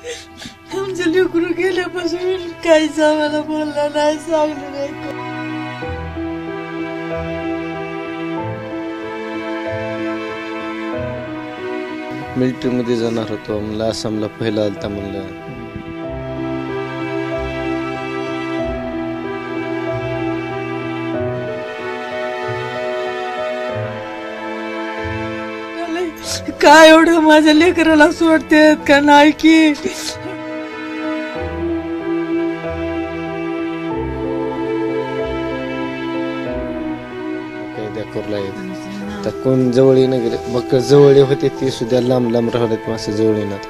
आमचं लेकरू गेल्यापासून काहीच आम्हाला बोलला नाही, सांगलं नाही. मिलिटरीमध्ये जाणार होतो म्हणलं, आसामला पहिला आलता म्हणलं. काय एवढं माझ्या लेकराला सोडतेत का नाही की कैद्या करूला येत तर कोण जवळ न गेले, बक्कळ जवळ होते ते सुद्धा लांब लांब राहत मासे जवळ येणार.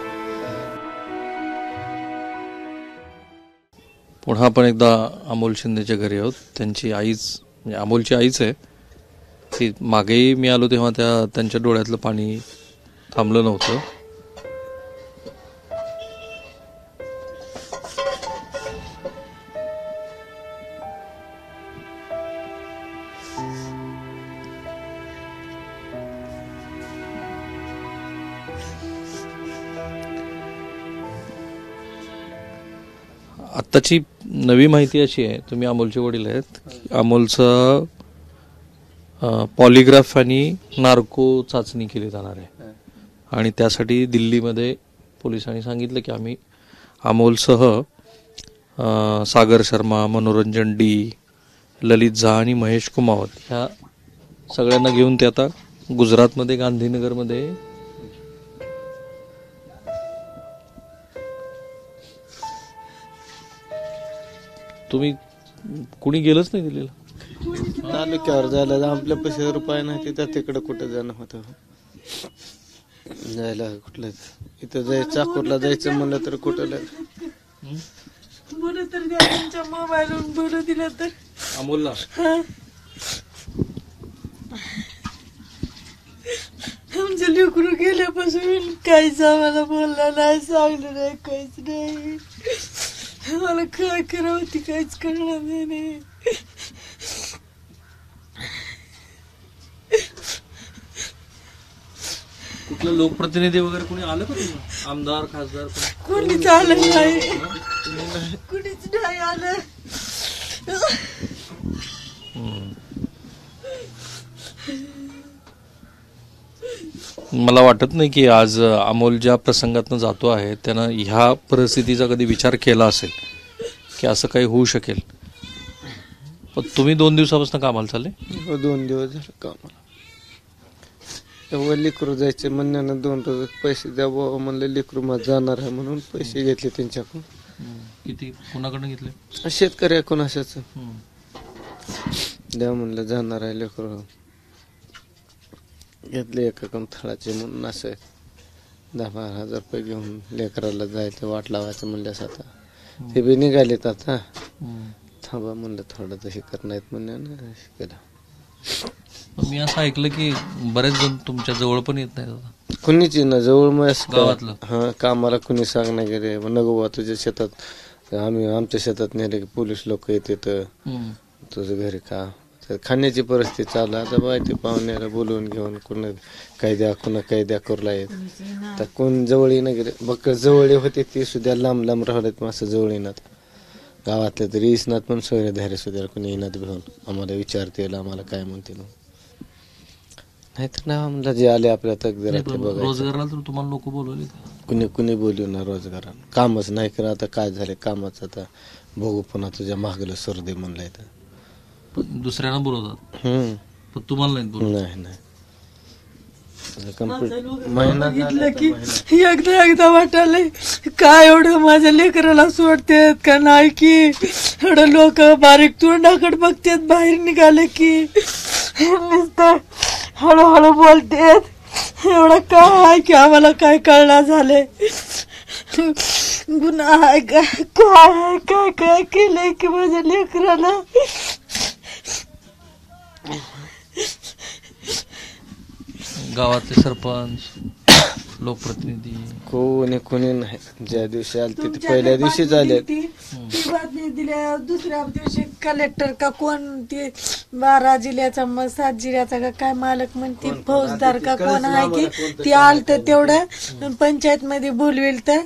पुन्हा आपण एकदा अमोल शिंदेच्या घरी आहोत. त्यांची आईच म्हणजे अमोलची आईच आहे ती. मागेही मी आलो तेव्हा त्यांच्या डोळ्यातलं पाणी थांबलं नव्हतं. आत्ताची नवी माहिती अशी आहे, तुम्ही अमोलचे वडील आहेत, अमोलचं पॉलिग्राफ आणि नार्को चाचणी केली जाणार आहे आणि त्यासाठी दिल्लीमध्ये पोलिसांनी सांगितलं की आम्ही अमोलसह सागर शर्मा, मनोरंजन डी, ललित झा आणि महेश कुमावत ह्या सगळ्यांना घेऊन ते आता गुजरातमध्ये गांधीनगरमध्ये तुम्ही कुणी गेलंच नाही दिल्लीला? तालुक्यावर जायला आपल्या पैसे रुपये नाही तिथं, तिकडं कुठं जाणं होतं जायला. कुठलं इथं जायचं, चाकूरला जायचं म्हणलं तर कुठं बोल तर द्या, तुमच्या मोबाईलवरून बोलू दिलं तर. अमोलला आमचं लेकरू गेल्यापासून काहीच आम्हाला बोलला नाही, सांगलं नाही, काहीच नाही. मला काय करावं ती काहीच करणार नाही. कुठलं लोकप्रतिनिधी वगैरे कोणी आलं का तुम्ही? आमदार, खासदार कोणीच आलं नाही, कुणीच नाही आलं. मला वाटत नाही की आज अमोल ज्या प्रसंगातनं जातो आहे त्यानं ह्या परिस्थितीचा कधी विचार केला असेल की असं काही होऊ शकेल. पण तुम्ही 2 दिवसापासून कामाला चालले? 2 दिवस झाले कामाला. तेव्हा लेकरू जायचे म्हणण्यानं 2 रोज पैसे द्या बाबा म्हणलं, लेकरू मग जाणार आहे म्हणून पैसे घेतले त्यांच्याकडून. किती कोणाकडनं घेतले? शेतकरी कोणाशाच द्या म्हणलं, जाणार आहे लेकरू. घेतले एकाकडून थळाचे म्हणून असं 10-12 हजार रुपये घेऊन लेकराला जायचं, वाट लावायचं म्हणल्यास आता ते बी निघालेत. आता थांबा म्हणलं थोडं तर हे करणार म्हणण्यानं केलं. मी असं ऐकलं की बरेच जण तुमच्या जवळ पण येत नाही. कुणीच ना जवळ मग गावातलं? हा, कामाला कुणी सांगणार गेले नगोबा तुझ्या शेतात, आम्ही आमच्या शेतात नेले की पोलीस लोक येते तर तुझं घरी का. खाण्याची परिस्थिती चालू आता बाय ते पाहुण्याला बोलवून घेऊन कोण कैद्या करूला येत तर कोण जवळ न गेले, बक्कळ जवळ होते ते सुद्धा लांब लांब राहत मासं जवळ येणार. गावातले तरी इसनात पण सोयरे धारे सुद्धा कोणी येणार घेऊन आम्हाला विचारते आम्हाला काय म्हणते. नाहीतर ना आम्हाला जे आले आपल्या तकदीरात ते बघायचं. रोजगाराला तर तुम्हाला लोक बोलवले? कुणी बोलू ना रोजगाराला, कामच नाही करा. आता काय झाले कामाचं, आता बघू पुन्हा तुझ्या मागलं सर्दी म्हणलंय तर दुसऱ्यांना बोलवतात. पण तुम्हाला नाही बोलवत? नाही. महिना बघितलं की एकदा वाटायलंय काय एवढं माझ्या लेकराला सोडतेत का नाही की एवढं लोक बारीक तोंडाकडे बघतात बाहेर निघाले की नुसतं हळूहळू बोलतेत. एवढं काय आहे की आम्हाला काय कळणार झालंय, गुन्हा आहे काय काय केलंय की माझ्या लेकराला. गावातले सरपंच, लोकप्रतिनिधी कोणी नाही. ज्या दिवशी आले ते पहिल्या दिवशीच आले. बातमी दिल्या, दुसऱ्या दिवशी कलेक्टर का कोण ते 12 जिल्ह्याचा 7 जिल्ह्याचा का काय मालक म्हणते फौजदार का कोण आहे की ती आलत तेवढं पंचायत मध्ये बोलवेल तर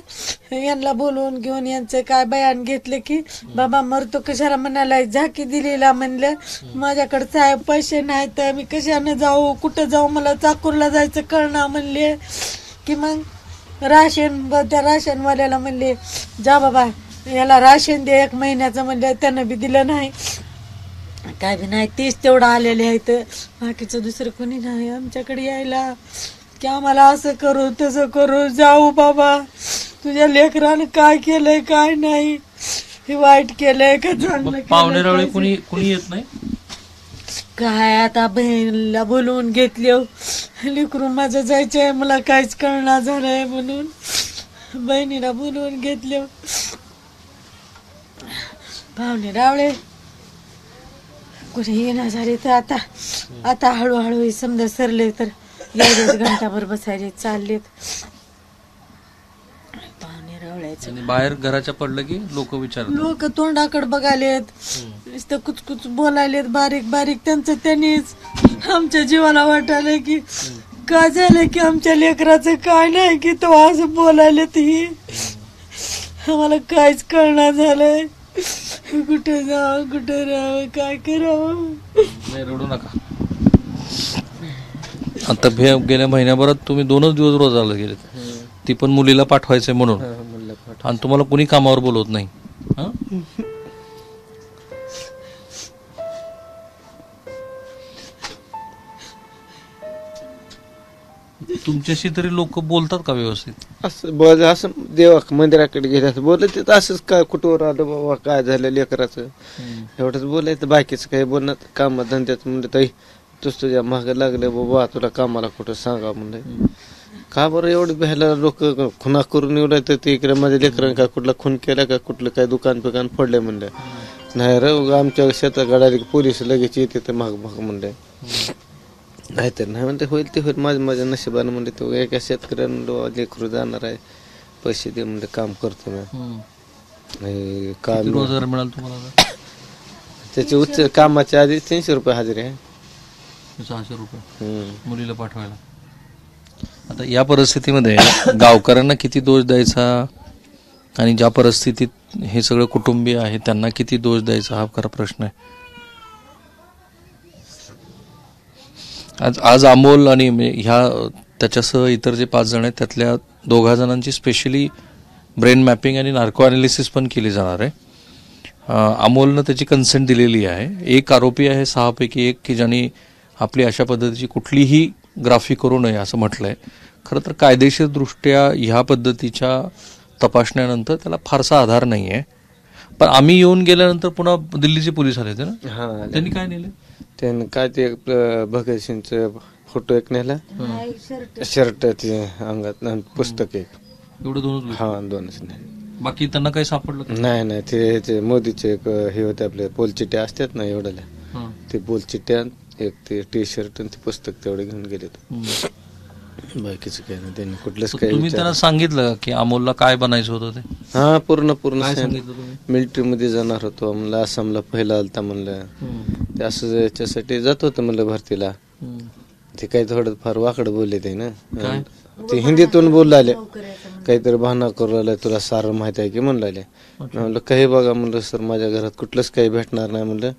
यांना बोलवून घेऊन यांचं काय बयान घेतलं की बाबा मरतो कशाला म्हणाला, झाकी दिलेला म्हणलं माझ्याकडे साहेब पैसे नाही तर मी कशाने जाऊ, कुठं जाऊ, मला चाकूरला जायचं कळणार म्हणले की मग त्या राशनवाल्याला म्हणले जा बाबा याला राशन दे 1 महिन्याचं, म्हणलं त्यानं बी दिलं नाही, काय बी नाही, 30 तेवढं आलेले आहेत, बाकीचं दुसरं कोणी नाही आमच्याकडे यायला की आम्हाला असं करू तसं करू, जाऊ बाबा तुझ्या लेकरानं काय केलंय काय नाही, हे वाईट केलंय का चांगलं पाहुणे रावळे केलंय, कुणी येत नाही काय आता बहिणीला बोलवून घेतले, लेकरून माझं जायचंय मला काहीच कळणार झालंय म्हणून बहिणीला बोलवून घेतले. पाहुणे रावळे कुठे येणार झाले तर आता हळूहळू समजा सरले तर यायलेत, घंटाभर बसायले चाललेत पाहुणे रावळ्याचे. आणि बाहेर घराच्या पडलं की लोक लोक तोंडाकडे बघायलेत, नुसतं कुचकुच बोलायलेत बारीक बारीक, त्यांचं त्यांनीच आमच्या जीवाला वाटायला की काय झालं की आमच्या लेकराचं काय नाही की तो असं बोलायलेत, ही आम्हाला काहीच कळणार झालंय, कुठे जावं कुठे राहावं काय करावं. नाही रडू नका. आता गेल्या महिन्याभरात तुम्ही 2च दिवस रोजाला गेलेत, ती पण मुलीला पाठवायचंय म्हणून, आणि तुम्हाला कुणी कामावर बोलवत नाही. तुमच्याशी तरी लोक बोलतात का व्यवस्थित? असं देवा मंदिराकडे गेल्या बोलत असंच काय कुठवर आलं बाबा काय झालं लेकराचं एवढंच बोलायचं, बाकीचं काही बोलणार काम धंद्याचं म्हणलं ताई तूच तुझ्या मागं लागलं बाबा तुला कामाला कुठं सांगा म्हणलं, का बरं एवढं भ्यायला लोक खुना करून एवढं तर ते इकडे माझ्या लेकरांनी काय कुठला खून केला का कुठलं काय दुकान पिकान फोडलंय म्हणलं, नाही रे आमच्या शेतात गडाली पोलीस लगेच येते तर माग म्हणलंय, नाही तर नाही म्हणते होईल ते होईल माझ्या नशिबानं म्हणले, तो एका शेतकऱ्यानं लेकरू जाणार आहे पैसे दे म्हणजे काम करतो मी, काम रोजगार मिळाला तुम्हाला? त्याचे उच्च कामाच्या आधी 300 रुपये हजेरी आहे, 600 रुपये मुलीला पाठवायला. आता या परिस्थितीमध्ये गावकऱ्यांना किती दोष द्यायचा आणि ज्या परिस्थितीत हे सगळं कुटुंबीय आहे त्यांना किती दोष द्यायचा हा खरा प्रश्न आहे. आज अमोल आणि ह्या त्याच्यासह इतर जे 5 जण आहेत त्यातल्या 2 जणांची स्पेशली ब्रेन मॅपिंग आणि नार्को अनालिसिस पण केली जाणार आहे. अमोलनं त्याची कन्सेंट दिलेली आहे. एक आरोपी आहे 6 पैकी 1 की ज्यांनी आपली अशा पद्धतीची कुठलीही ग्राफी करू नये असं म्हटलंय. खरं तर कायदेशीरदृष्ट्या ह्या पद्धतीच्या तपासण्यानंतर त्याला फारसा आधार नाही आहे. पण आम्ही येऊन गेल्यानंतर पुन्हा दिल्लीचे पोलीस आले होते ना, त्यांनी काय नेले? त्यांनी काय ते भगतसिंगचं फोटो एक नेला, शर्ट ते अंगात, पुस्तक एक, एवढं 2च? हा 2च नाही. बाकी त्यांना काही सापडलं नाही ते मोदीचे एक हे होते आपले पोलचिट्या असतात ना एवढ्याला, ते पोलचिट्या एक ते टी शर्ट आणि ते पुस्तक तेवढे घेऊन गेले. बाकीचं काय नाही त्यांनी कुठलंच काही. तुम्ही त्यांना सांगितलं की अमोलला काय बनायचं होतं ते? हा पूर्ण सांगितलं तुम्ही? मिलिटरी मध्ये जाणार होतो म्हणलं, आसामला पहिला आलता म्हणलं, ते असं याच्यासाठी जात होतं म्हणलं भरतीला. ते काही थोडं फार वाकडं बोलले ते ना, ते हिंदीतून बोलले, काहीतरी बहाणा करू लागलाय, तुला सारं माहित आहे की म्हणले. म्हणलं काही बघा म्हणलं सर माझ्या घरात कुठलंच काही भेटणार नाही म्हणलं,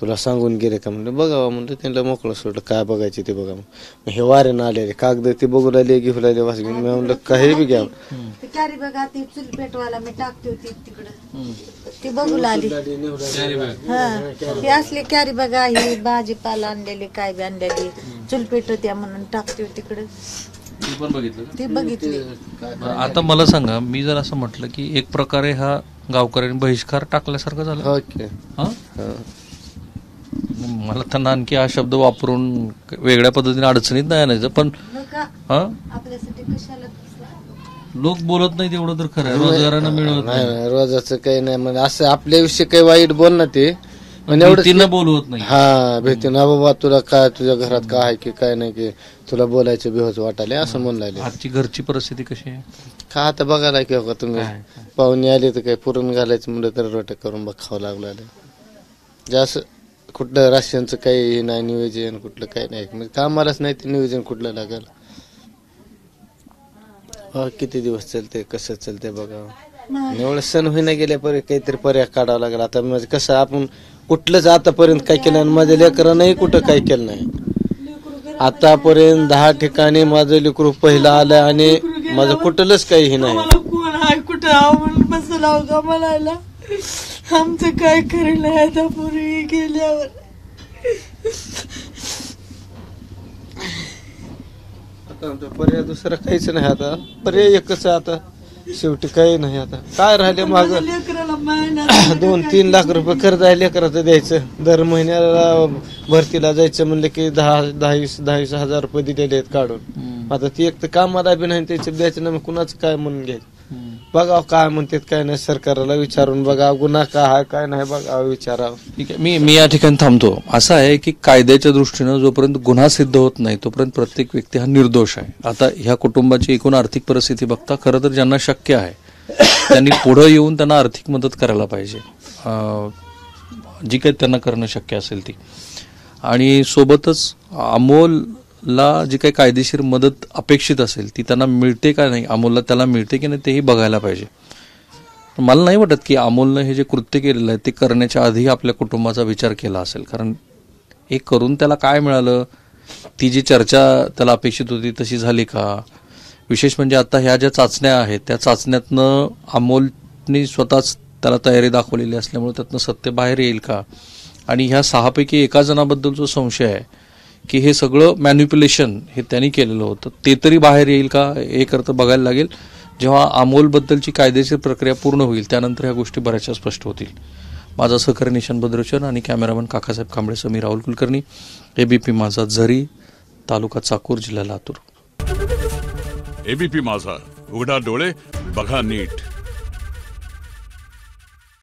तुला सांगून गेले का म्हणलं, बघावा म्हणलं. त्यांना मोकळं सोडलं, काय बघायचे ते बघा. मग हे वाऱ्यानं आलेले कागद ते बघू लागले, घेऊ लागले वास घेऊन. मी म्हणलं काही बी घ्या. कॅरी बॅग ती चुलपेटवाला मी टाकते होती तिकडं, ती बघू लागली. हा ती असली कॅरी बॅग आहे, भाजीपाला आणलेली काय बी आणलेली, चुलपेट त्या म्हणून टाकते होती तिकडे. ते बघितले. आता मला सांगा, मी जर असं म्हटलं की एक प्रकारे हा गावकऱ्यांनी बहिष्कार टाकल्यासारखं झालं, मला त्यांना आणखी हा शब्द वापरून वेगळ्या पद्धतीने अडचणीत नाही आणायचं, पण आपल्यासाठी कशाला लोक बोलत नाही तेवढं तर खरं, रोजगारानं मिळवत नाही, रोजाचं काही नाही म्हणजे असं आपल्याविषयी काही वाईट बोल ना ते एवढं बोलवत नाही. हा भेटते ना बाबा, तुला काय तुझ्या घरात काय आहे की काय नाही की तुला बोलायचं बेहोच वाटाले असं म्हणून. आजची घरची परिस्थिती कशी आहे का आता बघायला की का तुम्ही पाहुणे आले तर काही पुरण घालायचं म्हणलं तर रोटे करून बघावं लागलं. जास्त कुठलं राशनचं काही नाही नियोजन, कुठलं काही नाही, म्हणजे कामालाच नाही ते नियोजन कुठलं लागलं. किती दिवस चालते कसं चालते बघा. एवढं सण होईना गेल्यापर्यंत काहीतरी पर्याय काढावा लागला. आता म्हणजे कसं आपण कुठलंच आतापर्यंत काय केलं आणि माझ्या लेकरांनाही कुठं काय केलं नाही. आतापर्यंत 10 ठिकाणी माझं लेकरू पहिलं आलं आणि माझं कुठलंच काही नाही. मला कोण आहे कुठं आवड बसला का म्हणायला. आमचं काय खरं नाही आता पूर्वी गेल्यावर. आता आमचा पर्याय दुसरा काहीच नाही. आता पर्याय एकच आहे. आता शेवटी काही नाही. आता काय राहिले माग लेकराला महिना 2-3 लाख रुपये कर्ज आहे लेकराचं द्यायचं. दर महिन्याला भरतीला जायचं म्हणलं की 10-20 हजार रुपये दिलेले आहेत काढून. आता ती एक तर कामाला बी नाही त्याचे द्यायचं ना. मग कुणाचं काय म्हणून घ्यायचं. बघाव काय म्हणतात काय नाही. सरकारला विचारून बघा गुन्हा काय काय नाही बघावं विचारावं. ठीक आहे, मी या ठिकाणी थांबतो. असं आहे की कायद्याच्या दृष्टीनं जोपर्यंत गुन्हा सिद्ध होत नाही तोपर्यंत प्रत्येक व्यक्ती हा निर्दोष आहे. आता ह्या कुटुंबाची एकूण आर्थिक परिस्थिती बघता खरं तर ज्यांना शक्य आहे त्यांनी पुढे येऊन त्यांना आर्थिक मदत करायला पाहिजे, जी काही त्यांना करणं शक्य असेल ती. आणि सोबतच अमोलला जी काही कायदेशीर मदत अपेक्षित असेल ती त्यांना मिळते का नाही, अमोलला त्याला मिळते की नाही तेही बघायला पाहिजे. मला नाही वाटत की अमोलनं हे जे कृत्य केलेलं आहे ते करण्याच्या आधी आपल्या कुटुंबाचा विचार केला असेल. कारण हे करून त्याला काय मिळालं, ती जी चर्चा त्याला अपेक्षित होती तशी झाली का. विशेष म्हणजे आता ह्या ज्या चाचण्या आहेत त्या चाचण्यातनं अमोलनी स्वतःच त्याला तयारी दाखवलेली असल्यामुळे त्यातनं सत्य बाहेर येईल का. आणि ह्या 6 पैकी एका जणाबद्दल जो संशय आहे की हे सगळं मॅन्युप्युलेशन हे त्यांनी केलेलं होतं ते तरी बाहेर येईल का हे करतं बघायला लागेल. जेव्हा अमोलबद्दलची कायदेशीर प्रक्रिया पूर्ण होईल त्यानंतर ह्या गोष्टी बऱ्याचशा स्पष्ट होतील. माझा सहकारी निशांत भद्रेश्वर आणि कॅमेरामन काकासाहेब कांबळे, मी राहुल कुलकर्णी, एबीपी माझा, झरी, तालुका चाकूर, जिल्हा लातूर. एबीपी माझा, उघडा डोळे बघा नीट.